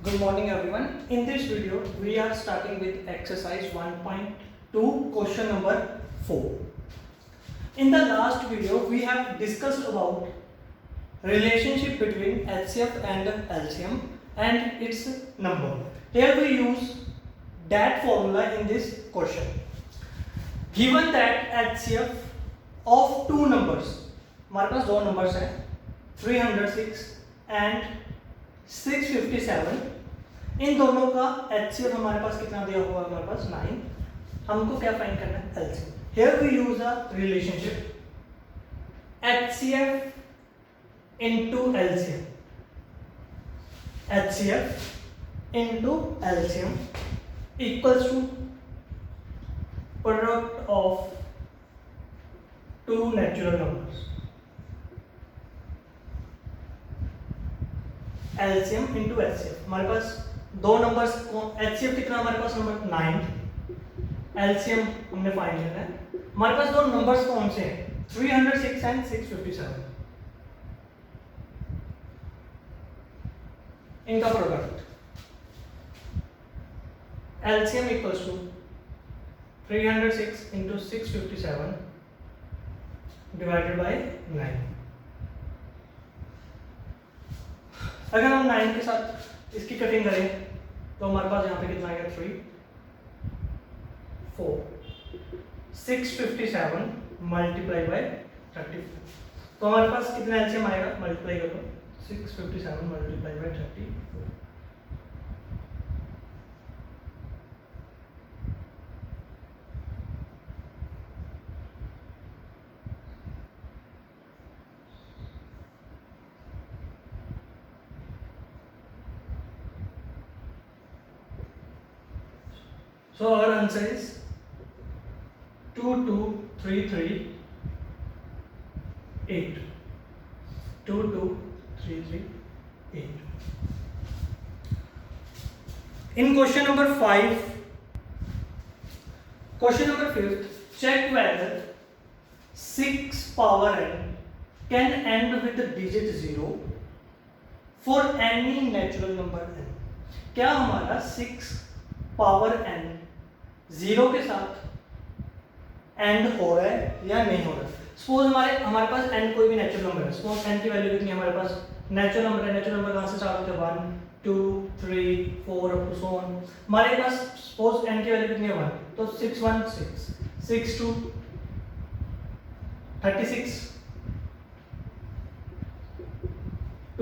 Good morning everyone. In this video we are starting with exercise 1.2 question number 4. In the last video we have discussed about relationship between HCF and LCM and its number. Here we use that formula in this question. Given that HCF of two numbers, हमारे पास दो numbers हैं 306 and 657. इन दोनों का HCF हमारे पास कितना दिया हुआ है? हमारे पास 9. हमको क्या फाइंड करना है? LCM. Here we use a relationship HCF into LCM. HCF into LCM equals to product of two natural numbers. LCM into HCF. हमारे पास दो नंबर्स, HCF कितना हमारे पास? नंबर 9. LCM हमने फाइंड करना है. हमारे पास दो नंबर्स कौन से हैं? 306 एंड 657. इनका product LCM equals to 306 into 657 divided by 9. अगर हम 9 के साथ इसकी कटिंग करें तो हमारे पास यहाँ पे कितना आएगा? 3 4 657 मल्टीप्लाई बाय 34. तो हमारे पास कितना एलसीएम आएगा? मल्टीप्लाई करो 657 multiply by 34. So our answer is 22338. 22338. In question number 5, question number 5th, check whether 6 power n can end with the digit 0 for any natural number n. क्या हमारा 6 पावर n 0 के साथ and हो रहा है या नहीं हो रहा है? सपोज हमारे पास n कोई भी नेचुरल नंबर है. सपोज n की वैल्यू कितनी है हमारे पास? नेचुरल नंबर है. नेचुरल नंबर कहाँ से स्टार्ट होते हैं? 1 2 3 4 अप टू सो ऑन. हमारे पास सपोज n की वैल्यू कितनी है? 1. तो 6 1 6 6 2 36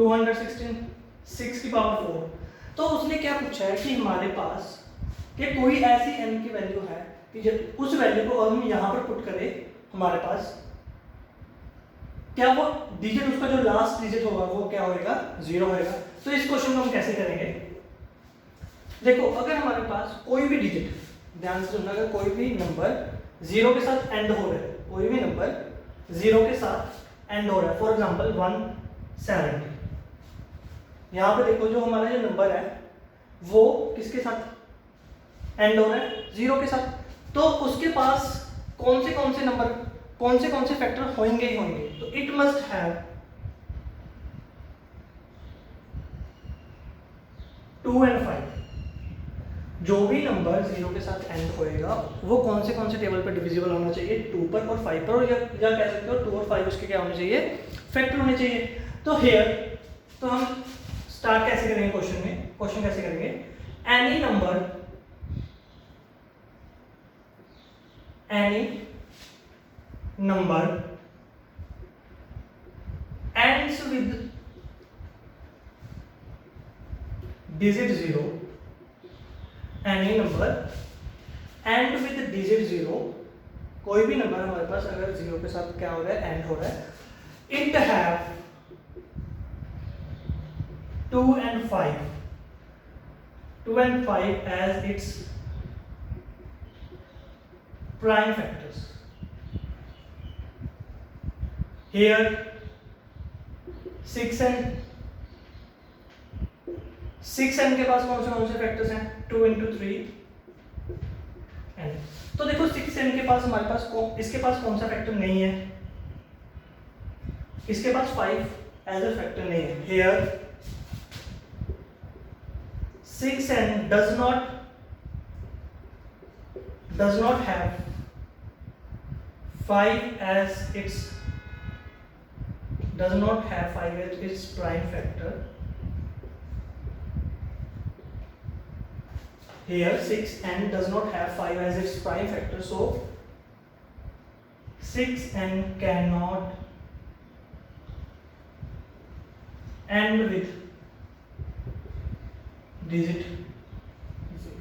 216 6 की पावर 4. तो उसने क्या पूछा है कि हमारे पास कि कोई ऐसी n की वैल्यू है कि जब उस वैल्यू को हम यहाँ पर पुट करें, हमारे पास क्या वो डिजिट, उसका जो लास्ट डिजिट होगा वो क्या होएगा? 0 होएगा. तो इस क्वेश्चन को हम कैसे करेंगे? देखो, अगर हमारे पास कोई भी डिजिट, ध्यान से सुनना, अगर कोई भी नंबर 0 के साथ एंड हो रहा है, कोई भी नंबर 0 के साथ एंड हो रहा है, फॉर एग्जांपल 170. यहाँ पे देखो जो हमारा जो नंबर है वो किसके साथ एंड हो रहा है? 0 के साथ. तो उसके पास कौन से नंबर, कौन से फैक्टर होंगे ही होंगे. तो इट मस्ट हैव 2 and 5. जो भी नंबर 0 के साथ एंड होएगा वो कौन से टेबल पर डिविजिबल होना चाहिए? 2 पर और 5 पर, या कह सकते हो 2 और 5 उसके क्या होने चाहिए? फैक्टर होने चाहिए. तो हियर तो हम स्टार्ट कैसे करेंगे क्वेश्चन में? क्वेश्चन कैसे करेंगे? Any number ends with digit 0. any number end with digit 0. कोई भी नंबर हमारे पास अगर 0 के साथ क्या हो रहा है? एंड हो रहा है. it have 2 and 5 as its prime factors. Here 6 n के पास कौन से फैक्टर्स हैं? 2 into 3 n. तो देखो 6 n के पास हमारे पास इसके पास कौन सा फैक्टर नहीं है? इसके पास 5 एज ए फैक्टर नहीं है. Here 6n does not have 5 as its prime factor. Here 6n does not have 5 as its prime factor, so 6n cannot end with digit 0.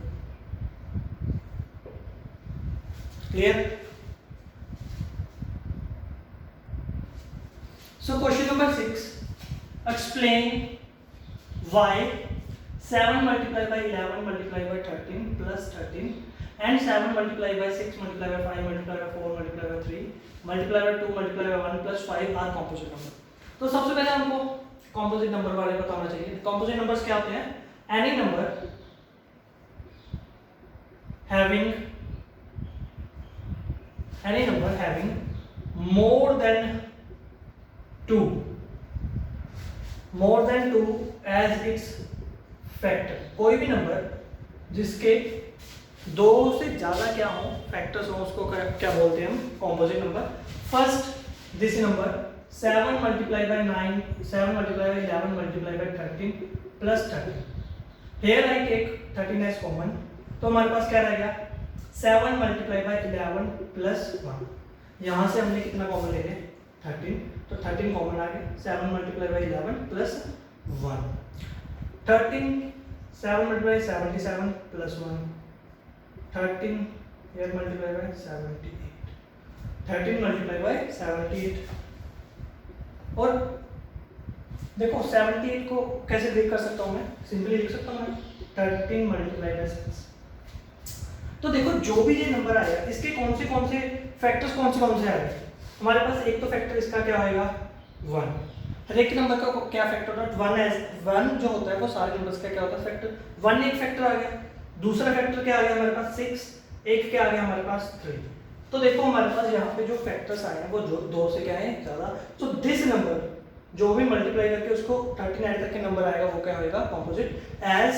Clear? So question number 6, explain why 7 multiplied by 11 multiplied by 13 plus 13 and 7 multiplied by 6 multiplied by 5 multiplied by 4 multiplied by 3 multiplied by 2 multiplied by 1 plus 5 are composite number. तो सबसे पहले हमको composite number बारे में बताना चाहिए. Composite numbers क्या होते हैं? Any number having more than 2 as its factor. कोई भी नंबर जिसके दो से ज्यादा क्या हो फैक्टर्स हो उसको क्या बोलते हैं हम? Composite number. First this number 7 multiplied by 9, 7 multiplied by 11 multiplied by 13 plus 13. Here I take 13 as common, तो हमारे पास क्या रहेगा? 7 multiplied by 11 plus 1. यहाँ से हमने कितना कॉमन ले लिया? 13, तो 13 कॉमन आ गया. 7 multiplied by 11 plus 1. 13 7 multiplied by 77 plus 1. 13 here multiplied by 78. 13 multiplied by 78. और देखो 78 को कैसे ब्रेक कर सकता हूँ मैं? सिंपली लिख सकता हूँ मैं 13 multiplied by 6. तो देखो जो भी ये नंबर आया इसके कौन से फैक्टर्स कौन से आए? हमारे पास एक तो फैक्टर इसका क्या होएगा? 1. हर एक नंबर का क्या फैक्टर होता है? 1 जो होता है वो सारे नंबर्स का क्या होता है? फैक्टर. 1 एक फैक्टर आ गया. दूसरा फैक्टर क्या आ गया हमारे पास? 6. एक क्या आ गया हमारे पास? 3. तो देखो हमारे पास यहाँ पे जो फैक्टर्स आए हैं वो जो 2 से क्या है? ज्यादा. तो दिस नंबर जो भी मल्टीप्लाई करके उसको 13 ऐड करके नंबर आएगा वो क्या होगा? Composite. As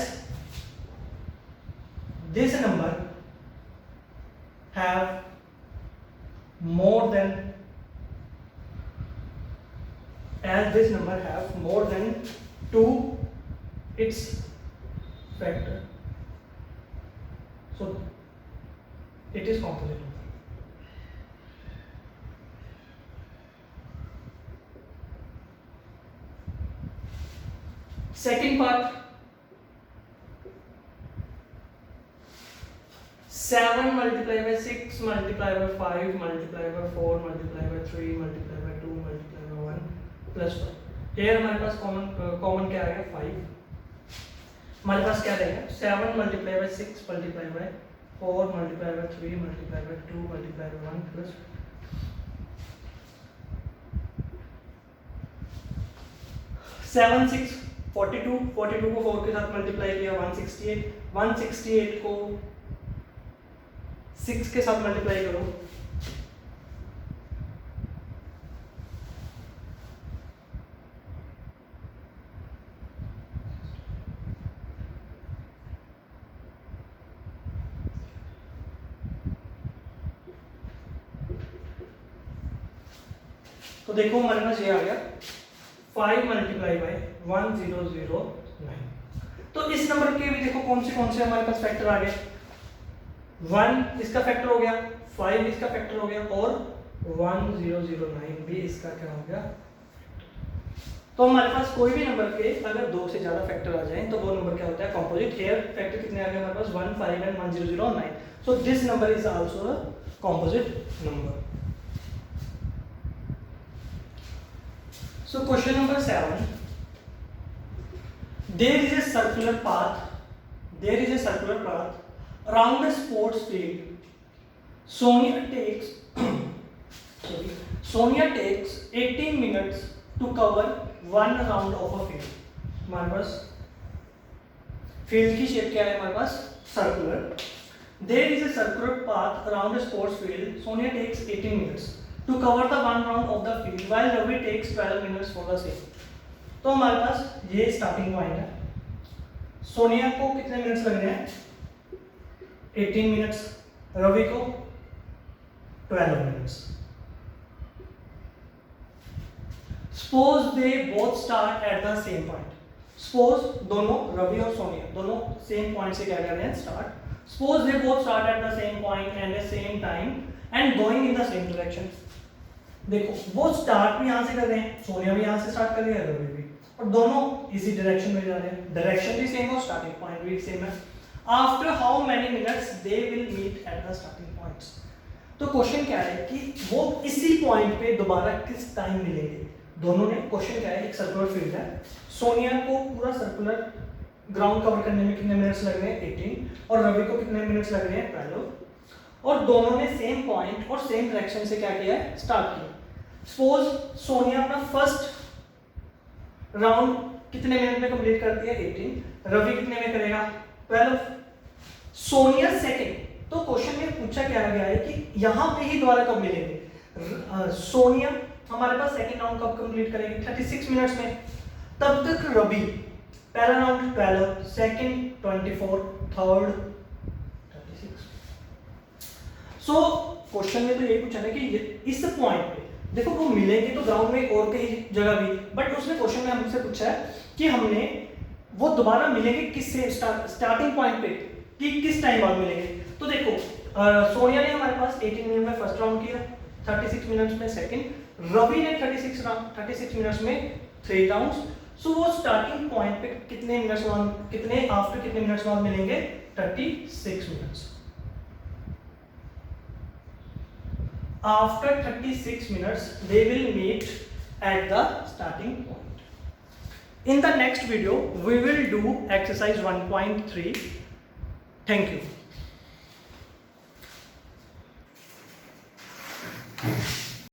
this number have more than 2 its factor, so it is composite number. Second part, 7 multiplied by 6 multiplied by 5 multiplied by 4 multiplied by 3 multiplied by 2 multiplied by 1 plus 1. Here हमारे पास common क्या आएगा? 5. हमारे पास क्या रहेगा? 7 multiplied by 6 multiplied by 4 multiplied by 3 multiplied by 2 multiplied by 1 plus 7 6 42. 42 को 4 के साथ multiply किया 168. 168 को 6 के साथ मल्टीप्लाई करो तो देखो हमारे पास ये आ गया 5 multiplied by 1009. तो इस नंबर के भी देखो कौन से हमारे पास फैक्टर आ गए. 1 इसका फैक्टर हो गया, 5 इसका फैक्टर हो गया और 1009 भी इसका क्या हो गया? तो हमारे पास कोई भी नंबर के अगर 2 से ज्यादा फैक्टर आ जाएं तो वो नंबर क्या होता है? कॉम्पोजिट. हियर फैक्टर कितने आ गए हमारे पास? 1 5 and 1009. So this number is also a composite number. So question number 7. There is a circular path around a sports field. Sonia takes 18 minutes to cover one round of a field. हमारे पास field की shape क्या है? हमारे पास circular. There is a circular path around a sports field. Sonia takes 18 minutes to cover the one round of the field while Ravi takes 12 minutes for the same. तो हमारे पास ये starting point है. सोनिया को कितने minutes लग रहे हैं? 18 minutes. Ravi को 12 minutes. Suppose they both start at the same point. Suppose दोनों रवि और सोनिया दोनों सेम पॉइंट से क्या कर रहे हैं? Start. Suppose they both start at the same point and the same time and going in the same direction. देखो वो स्टार्ट भी यहां से कर रहे हैं, सोनिया भी यहां से स्टार्ट कर रही है, रवि भी, और दोनों इसी डायरेक्शन में जा रहे हैं। डायरेक्शन भी सेम और स्टार्टिंग पॉइंट भी सेम है। After how many minutes they will meet at the starting points. तो क्वेश्चन क्या है कि वो इसी पॉइंट पे दोबारा किस टाइम मिलेंगे। दोनों ने क्वेश्चन क्या है, एक सर्कुलर फील्ड है, सोनिया को पूरा सर्कुलर ग्राउंड कवर करने में कितने मिनट्स लग रहे हैं? 18, और रवि को कितने मिनट्स लग रहे हैं? 12, और दोनों ने सेम पॉइंट और सेम डायरेक्शन से क्या किया है? स्टार्ट किया। सपोज सोनिया अपना फर्स्ट राउंड कितने मिनट में कंप्लीट करती है? 18। रवि कितने में करेगा? 12। सोनिया सेकंड। तो क्वेश्चन में पूछा क्या गया है कि यहां पे ही दोबारा कब मिलेंगे? सोनिया हमारे पास सेकंड राउंड कब कंप्लीट करेगी? 36 मिनट्स में। तब तक रवि पहला round 12, second 24, third 36। So question में तो यही पूछा है कि इस पॉइंट पे देखो वो मिलेंगे तो ग्राउंड में और कहीं जगह भी, बट उसने क्वेश्चन में हमसे पूछा है कि हमने वो दोबारा मिलेंगे किससे? स्टार्टिंग पॉइंट पे, कि किस टाइम बाद मिलेंगे। तो देखो सोनिया ने हमारे पास 18 मिनट में फर्स्ट राउंड किया, 36 मिनट्स में सेकंड, रवि ने 36 मिनट्स में 3 राउंड्स। सो वो स्टार्टिंग पॉइंट पे कितने मिनट्स बाद, कितने मिनट्स बाद मिलेंगे? 36 minutes. After 36 minutes, they will meet at the starting point. In the next video, we will do exercise 1.3. Thank you.